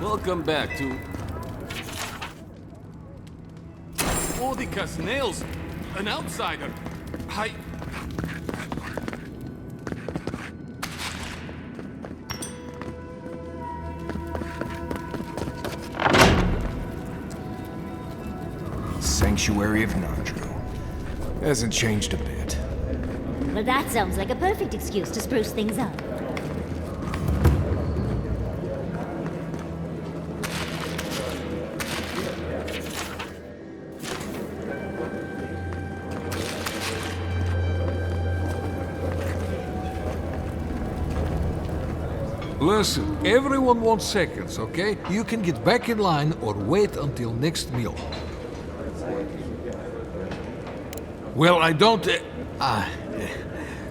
Welcome back to... Odica's nails! An outsider! Sanctuary of Nandru. Hasn't changed a bit. Well, that sounds like a perfect excuse to spruce things up. Listen, everyone wants seconds, okay? You can get back in line or wait until next meal. Well, I don't...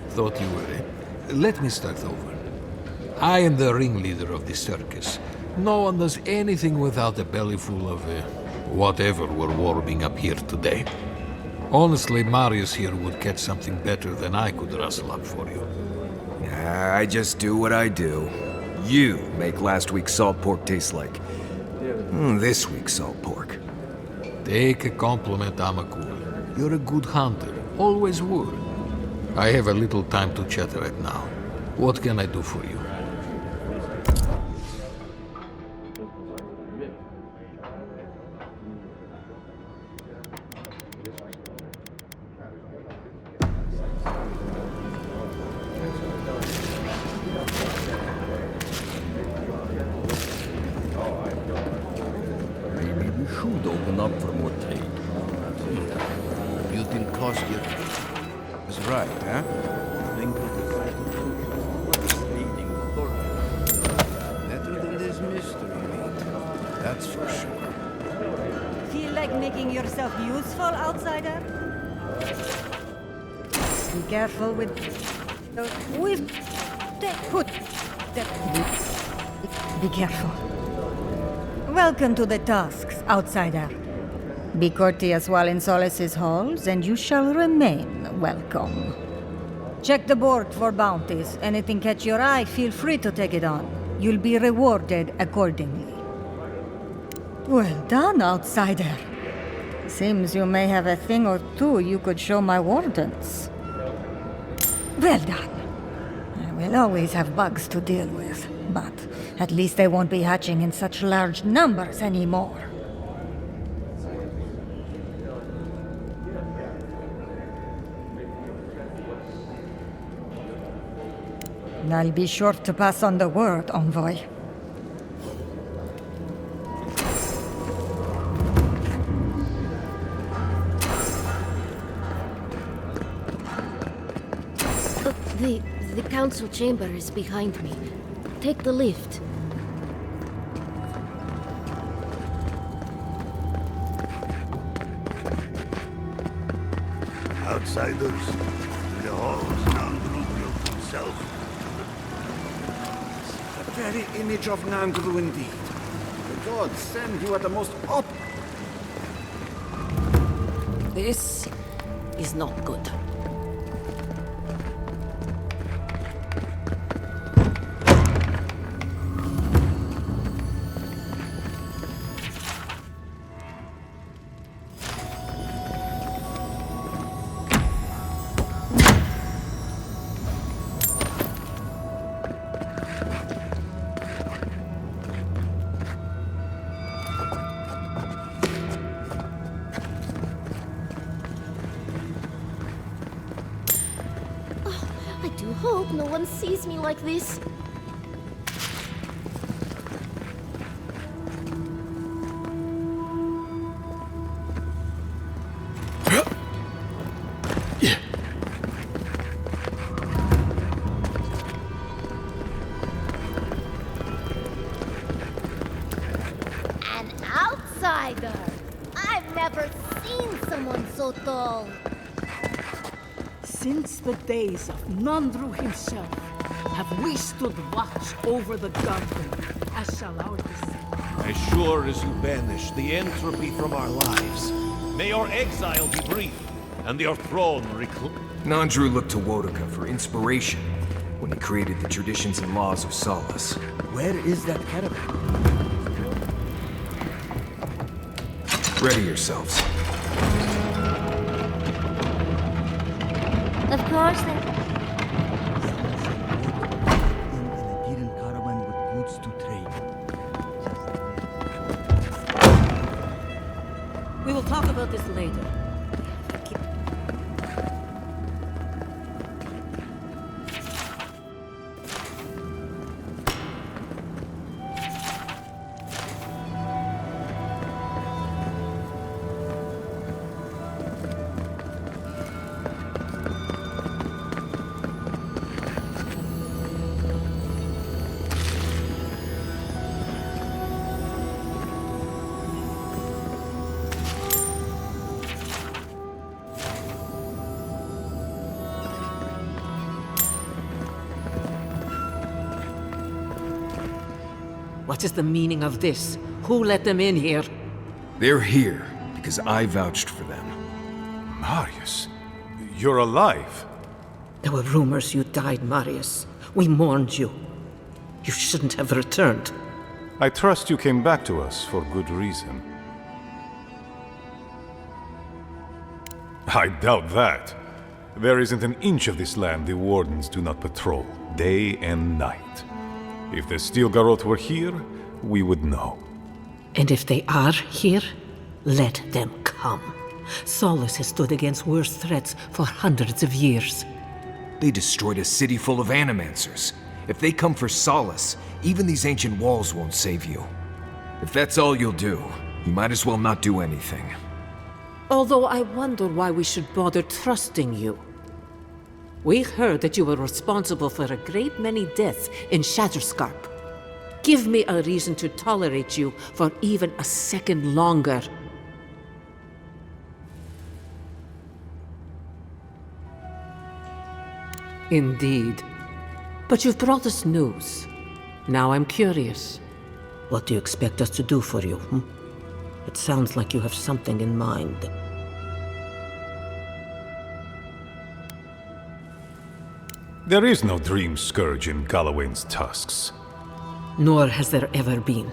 thought you were... let me start over. I am the ringleader of this circus. No one does anything without a belly full of... whatever we're warming up here today. Honestly, Marius here would catch something better than I could rustle up for you. I just do what I do. You make last week's salt pork taste like... this week's salt pork. Take a compliment, Amakul. You're a good hunter. Always were. I have a little time to chat right now. What can I do for you? Maybe we should open up for more trade. Built-in cost here. That's right, huh? Better than this mystery meat. That's for sure. Feel like making yourself useful, outsider? Be careful with... Be careful. Welcome to the Tusks, outsider. Be courteous while in Solace's halls, and you shall remain welcome. Check the board for bounties. Anything catch your eye, feel free to take it on. You'll be rewarded accordingly. Well done, outsider. Seems you may have a thing or two you could show my wardens. Well done. I will always have bugs to deal with, but at least they won't be hatching in such large numbers anymore. I'll be sure to pass on the word, envoy. The council chamber is behind me. Take the lift. Outsiders, the halls Nandru built himself. The very image of Nandru indeed. The gods send you at the most This is not good. I do hope no one sees me like this. An outsider! I've never seen someone so tall. Since the days of Nandru himself, have we stood watch over the garden, as shall our descendants. As sure as you banish the entropy from our lives, may your exile be brief, and your throne Nandru looked to Wodaka for inspiration when he created the traditions and laws of Solace. Where is that caravan? Ready yourselves. Of course, then. In an caravan with goods to trade. We will talk about this later. What is the meaning of this? Who let them in here? They're here because I vouched for them. Marius, you're alive. There were rumors you died, Marius. We mourned you. You shouldn't have returned. I trust you came back to us for good reason. I doubt that. There isn't an inch of this land the Wardens do not patrol, day and night. If the Stilgarroth were here, we would know. And if they are here, let them come. Solus has stood against worse threats for hundreds of years. They destroyed a city full of animancers. If they come for solace, even these ancient walls won't save you. If that's all you'll do, you might as well not do anything. Although I wonder why we should bother trusting you. We heard that you were responsible for a great many deaths in Shatterscarp. Give me a reason to tolerate you for even a second longer. Indeed. But you've brought us news. Now I'm curious. What do you expect us to do for you? It sounds like you have something in mind. There is no dream scourge in Galawain's tusks. Nor has there ever been.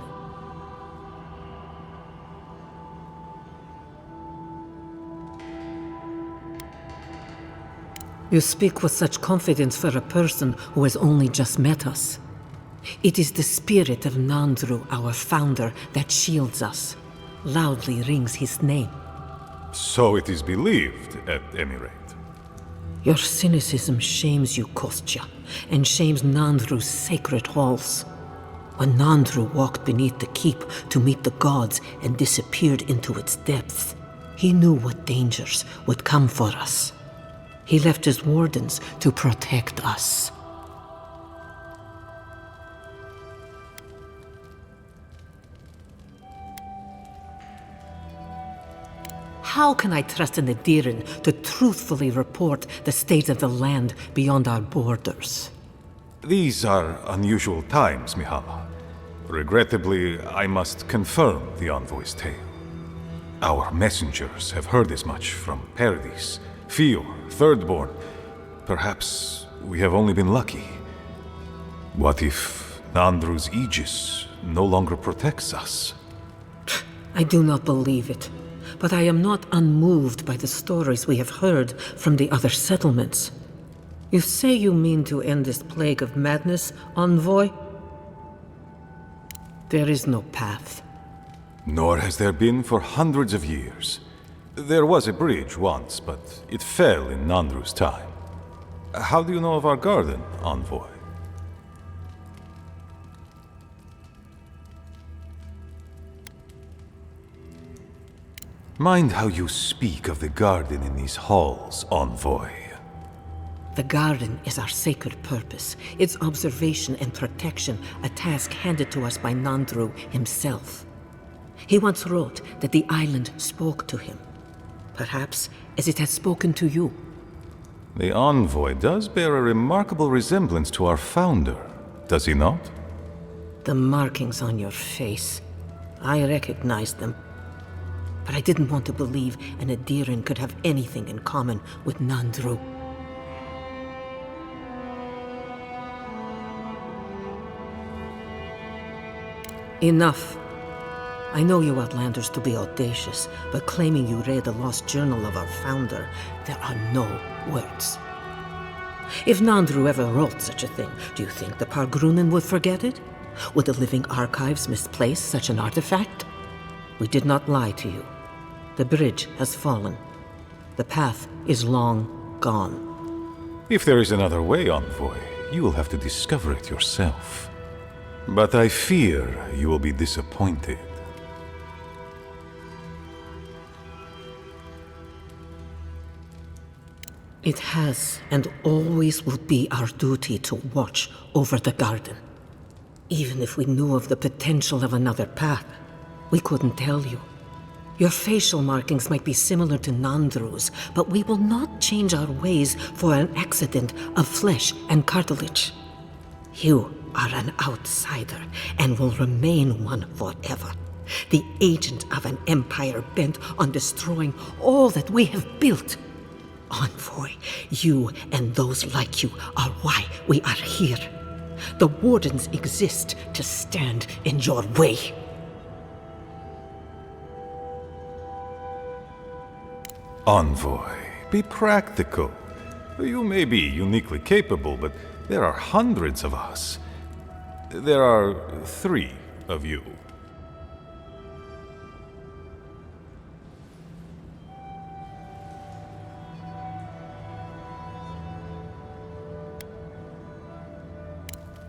You speak with such confidence for a person who has only just met us. It is the spirit of Nandru, our founder, that shields us. Loudly rings his name. So it is believed, at any rate. Your cynicism shames you, Kostya, and shames Nandru's sacred halls. When Nandru walked beneath the keep to meet the gods and disappeared into its depths, he knew what dangers would come for us. He left his wardens to protect us. How can I trust an Adiran to truthfully report the state of the land beyond our borders? These are unusual times, Mihala. Regrettably, I must confirm the envoy's tale. Our messengers have heard as much from Paradis, Fior, Thirdborn. Perhaps we have only been lucky. What if Nandru's aegis no longer protects us? I do not believe it, but I am not unmoved by the stories we have heard from the other settlements. You say you mean to end this plague of madness, envoy? There is no path. Nor has there been for hundreds of years. There was a bridge once, but it fell in Nandru's time. How do you know of our garden, envoy? Mind how you speak of the garden in these halls, envoy. The garden is our sacred purpose, its observation and protection, a task handed to us by Nandru himself. He once wrote that the island spoke to him, perhaps as it has spoken to you. The envoy does bear a remarkable resemblance to our founder, does he not? The markings on your face, I recognized them. But I didn't want to believe an Adiran could have anything in common with Nandru. Enough. I know you Outlanders to be audacious, but claiming you read the lost journal of our founder, there are no words. If Nandru ever wrote such a thing, do you think the Pargrunen would forget it? Would the living archives misplace such an artifact? We did not lie to you. The bridge has fallen. The path is long gone. If there is another way, Envoy, you will have to discover it yourself. But I fear you will be disappointed. It has and always will be our duty to watch over the garden. Even if we knew of the potential of another path, we couldn't tell you. Your facial markings might be similar to Nandru's, but we will not change our ways for an accident of flesh and cartilage. You are an outsider and will remain one forever. The agent of an empire bent on destroying all that we have built. Envoy, you and those like you are why we are here. The Wardens exist to stand in your way. Envoy, be practical. You may be uniquely capable, but there are hundreds of us. There are 3 of you.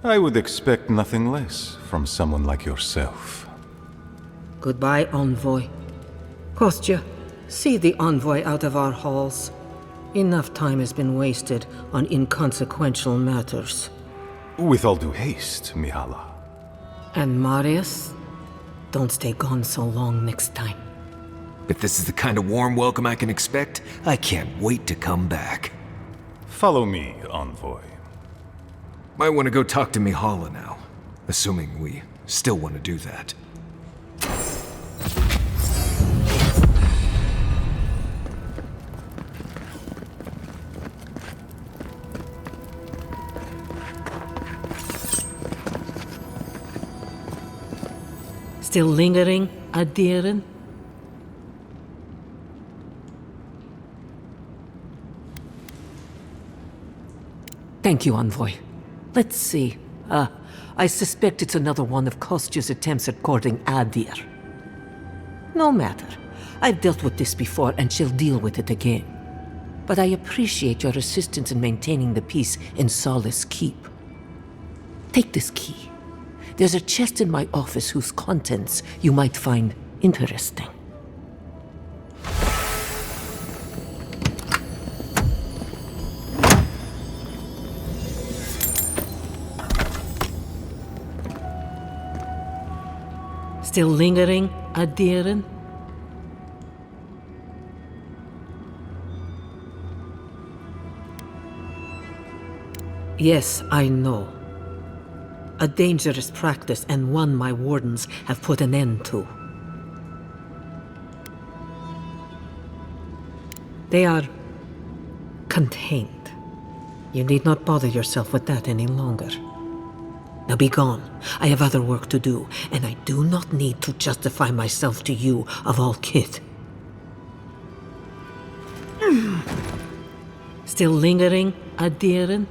I would expect nothing less from someone like yourself. Goodbye, Envoy. Kostya, see the Envoy out of our halls. Enough time has been wasted on inconsequential matters. With all due haste, Mihala. And Marius, don't stay gone so long next time. If this is the kind of warm welcome I can expect, I can't wait to come back. Follow me, Envoy. Might want to go talk to Mihala now, assuming we still want to do that. Still lingering, Adiren? Thank you, Envoy. Let's see. I suspect it's another one of Kostya's attempts at courting Adir. No matter. I've dealt with this before and shall deal with it again. But I appreciate your assistance in maintaining the peace in Solace Keep. Take this key. There's a chest in my office whose contents you might find interesting. Still lingering, Adiren? Yes, I know. A dangerous practice and one my wardens have put an end to. They are contained. You need not bother yourself with that any longer. Now be gone. I have other work to do, and I do not need to justify myself to you of all kith. Still lingering, Adiren?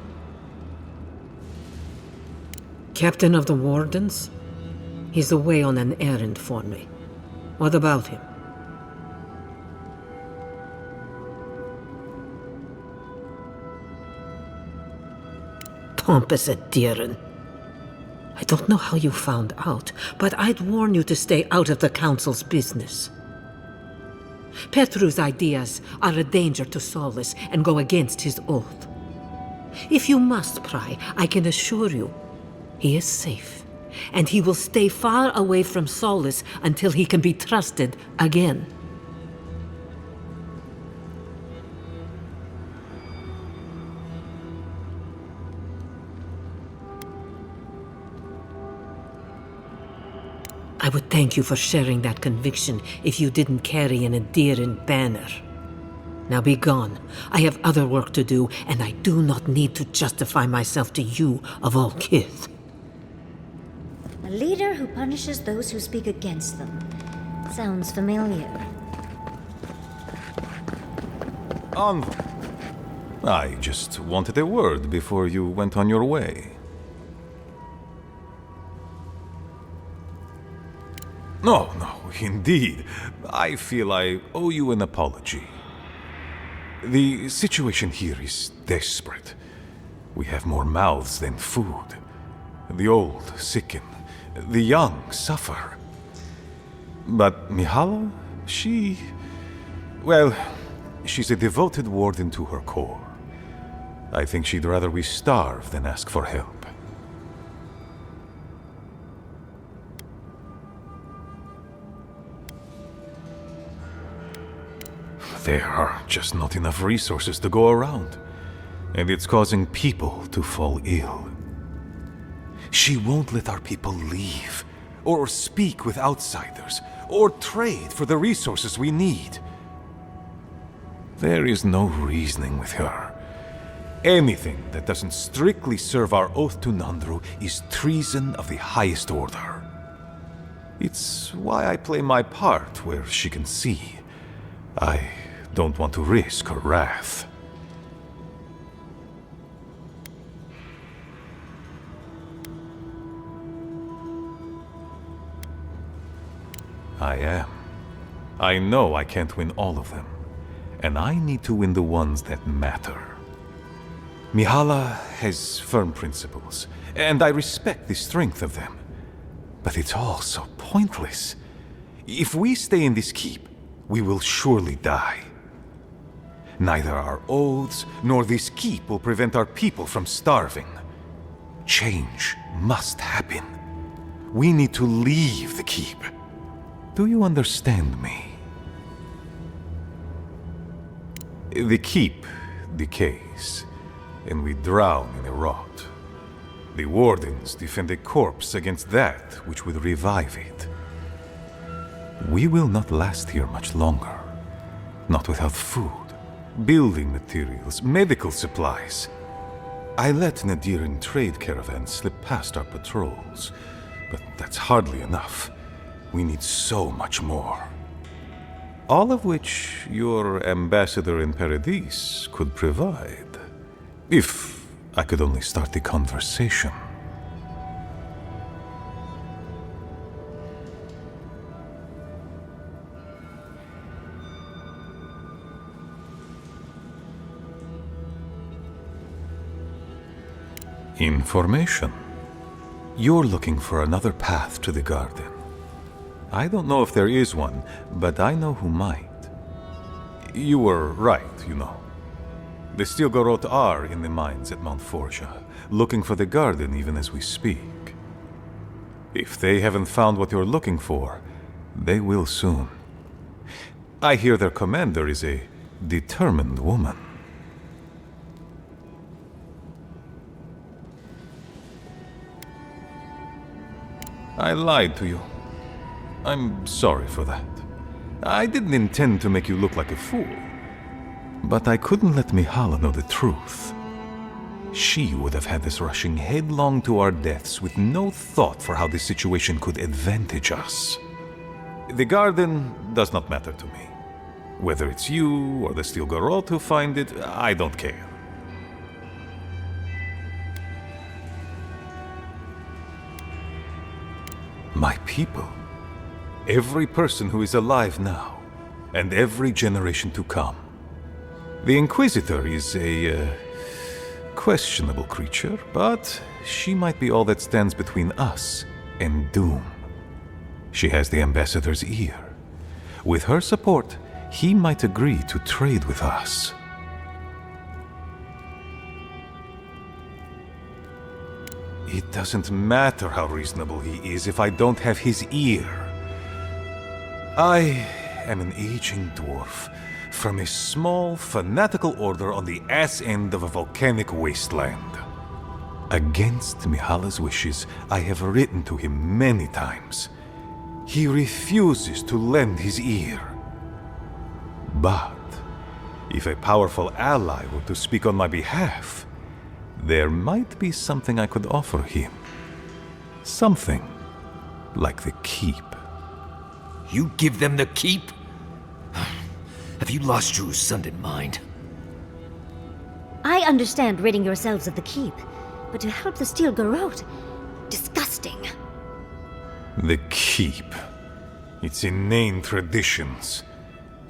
Captain of the Wardens? He's away on an errand for me. What about him? Pompous Adiren. I don't know how you found out, but I'd warn you to stay out of the Council's business. Petru's ideas are a danger to Solace and go against his oath. If you must pry, I can assure you, he is safe, and he will stay far away from Solace until he can be trusted again. I would thank you for sharing that conviction if you didn't carry an Adiran banner. Now be gone. I have other work to do, and I do not need to justify myself to you of all kith. A leader who punishes those who speak against them. Sounds familiar. I just wanted a word before you went on your way. No, indeed. I feel I owe you an apology. The situation here is desperate. We have more mouths than food. The old sicken. The young suffer. But Mihala, she's a devoted warden to her core. I think she'd rather we starve than ask for help. There are just not enough resources to go around, and it's causing people to fall ill. She won't let our people leave, or speak with outsiders, or trade for the resources we need. There is no reasoning with her. Anything that doesn't strictly serve our oath to Nandru is treason of the highest order. It's why I play my part where she can see. I don't want to risk her wrath. I am. I know I can't win all of them, and I need to win the ones that matter. Mihala has firm principles, and I respect the strength of them. But it's all so pointless. If we stay in this keep, we will surely die. Neither our oaths nor this keep will prevent our people from starving. Change must happen. We need to leave the keep. Do you understand me? The keep decays, and we drown in a rot. The wardens defend a corpse against that which would revive it. We will not last here much longer. Not without food, building materials, medical supplies. I let Nadiran trade caravans slip past our patrols, but that's hardly enough. We need so much more. All of which your ambassador in Paradis could provide. If I could only start the conversation. Information. You're looking for another path to the garden. I don't know if there is one, but I know who might. You were right, you know. The Stilgarot are in the mines at Mount Forja, looking for the garden even as we speak. If they haven't found what you're looking for, they will soon. I hear their commander is a determined woman. I lied to you. I'm sorry for that. I didn't intend to make you look like a fool. But I couldn't let Mihala know the truth. She would have had us rushing headlong to our deaths with no thought for how this situation could advantage us. The garden does not matter to me. Whether it's you or the Stilgarot who find it, I don't care. My people. Every person who is alive now, and every generation to come. The Inquisitor is a questionable creature, but she might be all that stands between us and doom. She has the Ambassador's ear. With her support, he might agree to trade with us. It doesn't matter how reasonable he is if I don't have his ear. I am an aging dwarf from a small, fanatical order on the ass end of a volcanic wasteland. Against Mihala's wishes, I have written to him many times. He refuses to lend his ear. But if a powerful ally were to speak on my behalf, there might be something I could offer him. Something like the keep. You give them the keep? Have you lost your Sunday mind? I understand ridding yourselves of the keep, but to help the Steel Garrote? Disgusting. The keep. Its inane traditions.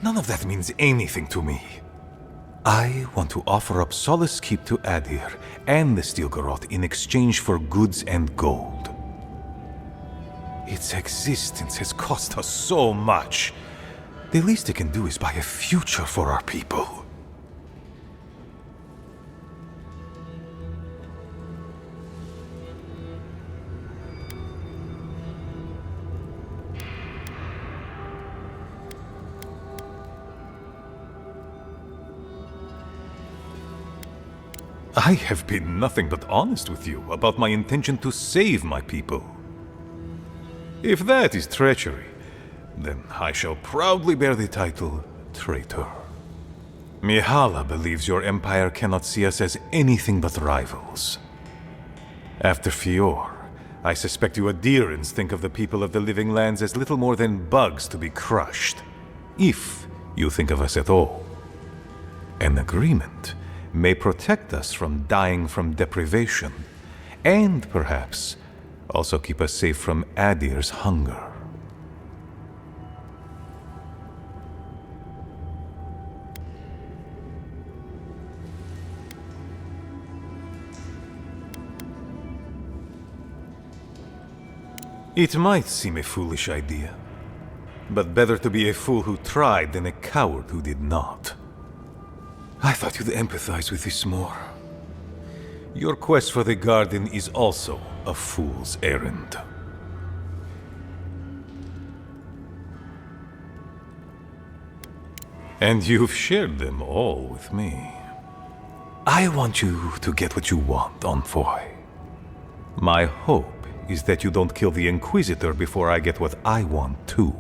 None of that means anything to me. I want to offer up Solace Keep to Adir and the Steel Garrote in exchange for goods and gold. Its existence has cost us so much. The least it can do is buy a future for our people. I have been nothing but honest with you about my intention to save my people. If that is treachery, then I shall proudly bear the title traitor. Mihala believes your empire cannot see us as anything but rivals. After Fior, I suspect you Adirans think of the people of the Living Lands as little more than bugs to be crushed. If you think of us at all. An agreement may protect us from dying from deprivation, and perhaps also keep us safe from Adir's hunger. It might seem a foolish idea, but better to be a fool who tried than a coward who did not. I thought you'd empathize with this more. Your quest for the garden is also a fool's errand. And you've shared them all with me. I want you to get what you want, Envoy. My hope is that you don't kill the Inquisitor before I get what I want too.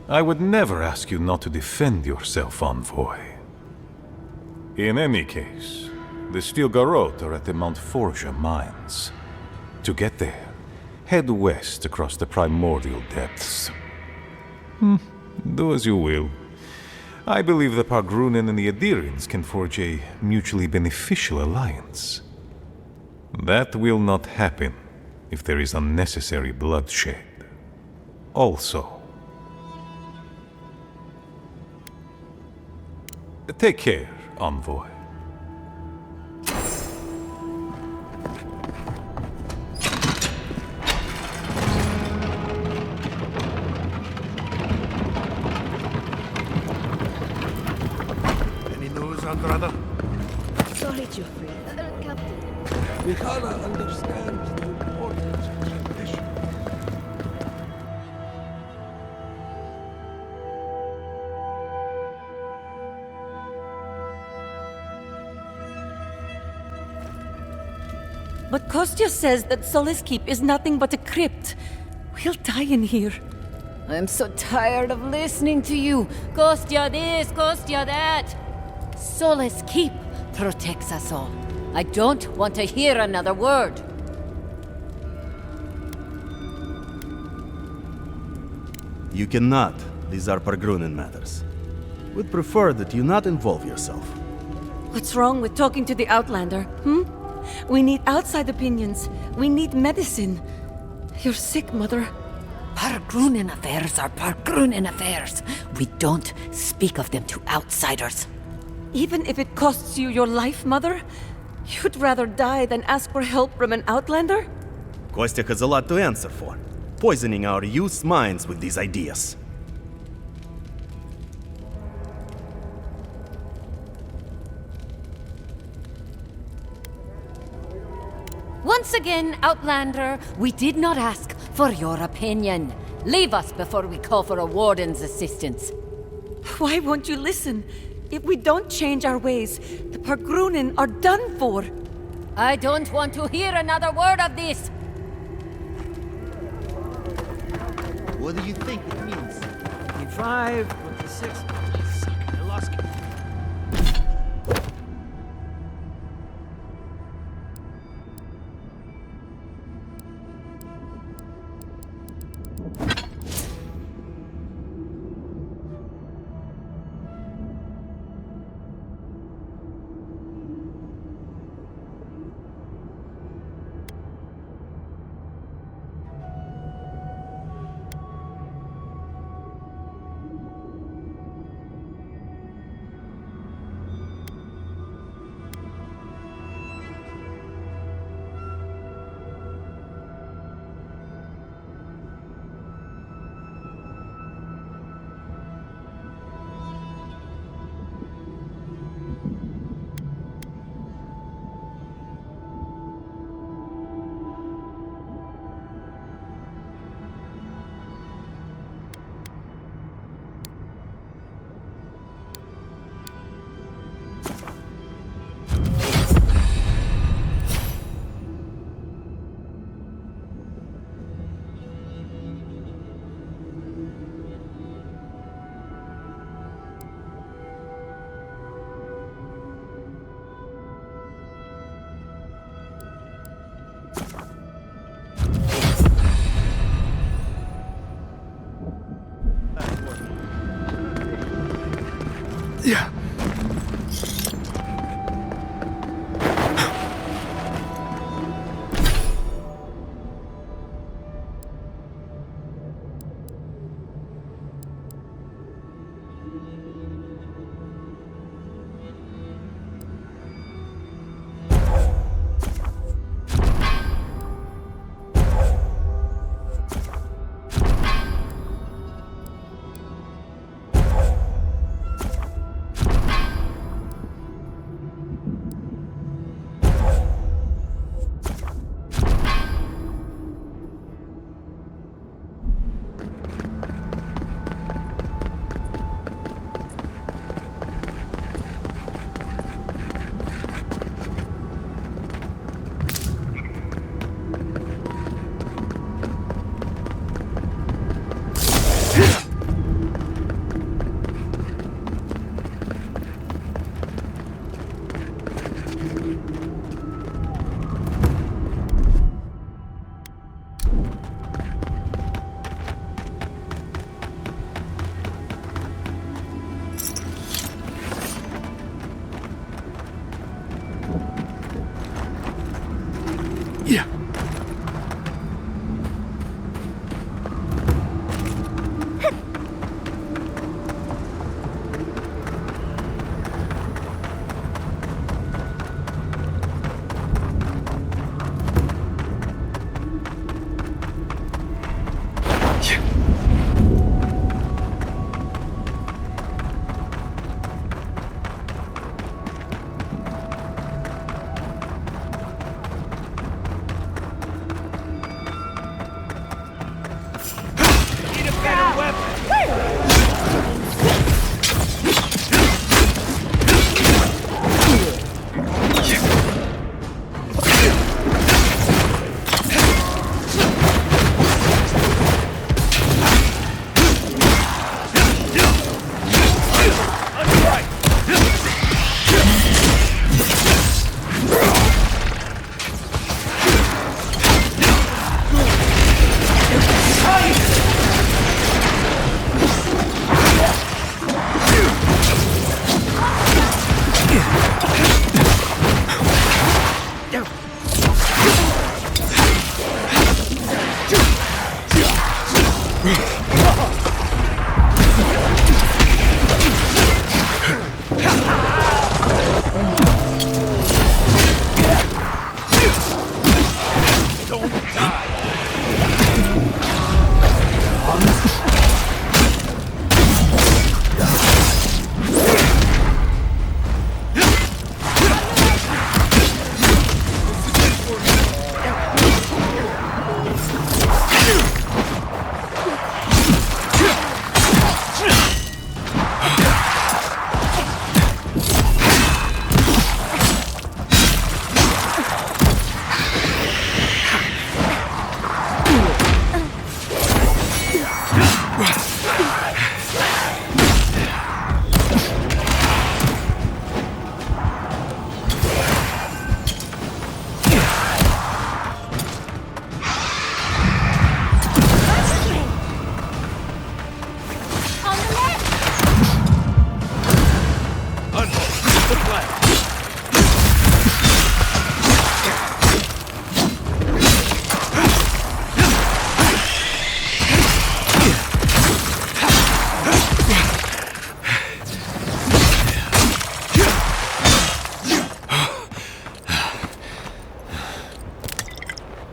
I would never ask you not to defend yourself, Envoy. In any case, the Steel Garrote are at the Mount Forja mines. To get there, head west across the primordial depths. Do as you will. I believe the Pargrunen and the Adirians can forge a mutually beneficial alliance. That will not happen if there is unnecessary bloodshed. Also, take care, Envoy. Any news, Andrada? Sorry, Geoffrey. Captain. Mihala understands the importance of tradition. But Kostya says that Solace Keep is nothing but a crypt. We'll die in here. I'm so tired of listening to you. Kostya this, Kostya that. Solace Keep protects us all. I don't want to hear another word. You cannot. These are Pargrunen matters. Would prefer that you not involve yourself. What's wrong with talking to the Outlander, We need outside opinions. We need medicine. You're sick, Mother. Pargrunen affairs are Pargrunen affairs. We don't speak of them to outsiders. Even if it costs you your life, Mother? You'd rather die than ask for help from an Outlander? Kostya has a lot to answer for. Poisoning our youth's minds with these ideas. Once again, Outlander, we did not ask for your opinion. Leave us before we call for a warden's assistance. Why won't you listen? If we don't change our ways, the Pargrunen are done for. I don't want to hear another word of this. What do you think it means? 25, 26. Suck, I lost. Yeah.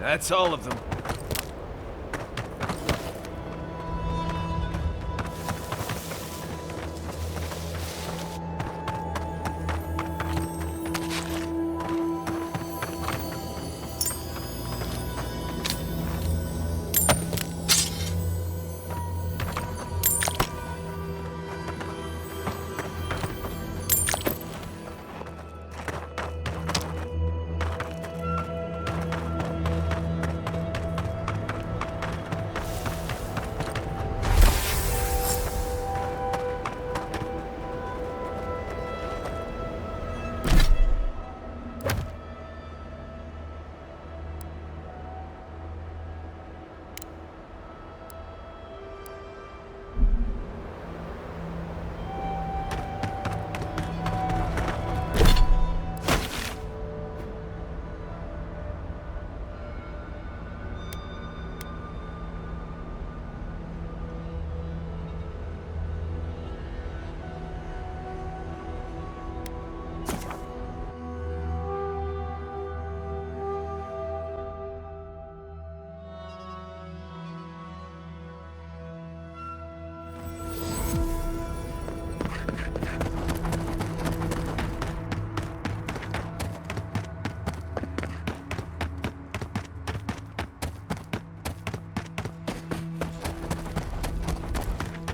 That's all of them.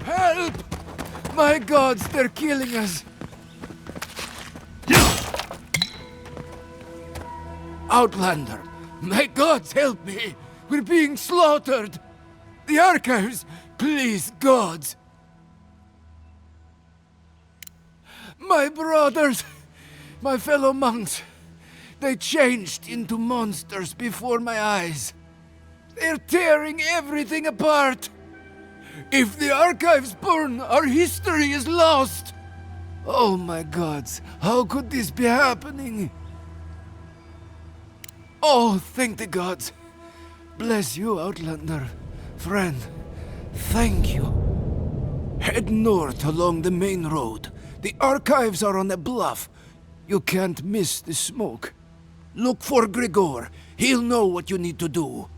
Help! My gods, they're killing us! Outlander, my gods, help me! We're being slaughtered! The archives! Please, gods! My brothers! My fellow monks! They changed into monsters before my eyes. They're tearing everything apart! If the archives burn, our history is lost! Oh my gods, how could this be happening? Oh, thank the gods. Bless you, Outlander. Friend, thank you. Head north along the main road. The archives are on a bluff. You can't miss the smoke. Look for Grigor. He'll know what you need to do.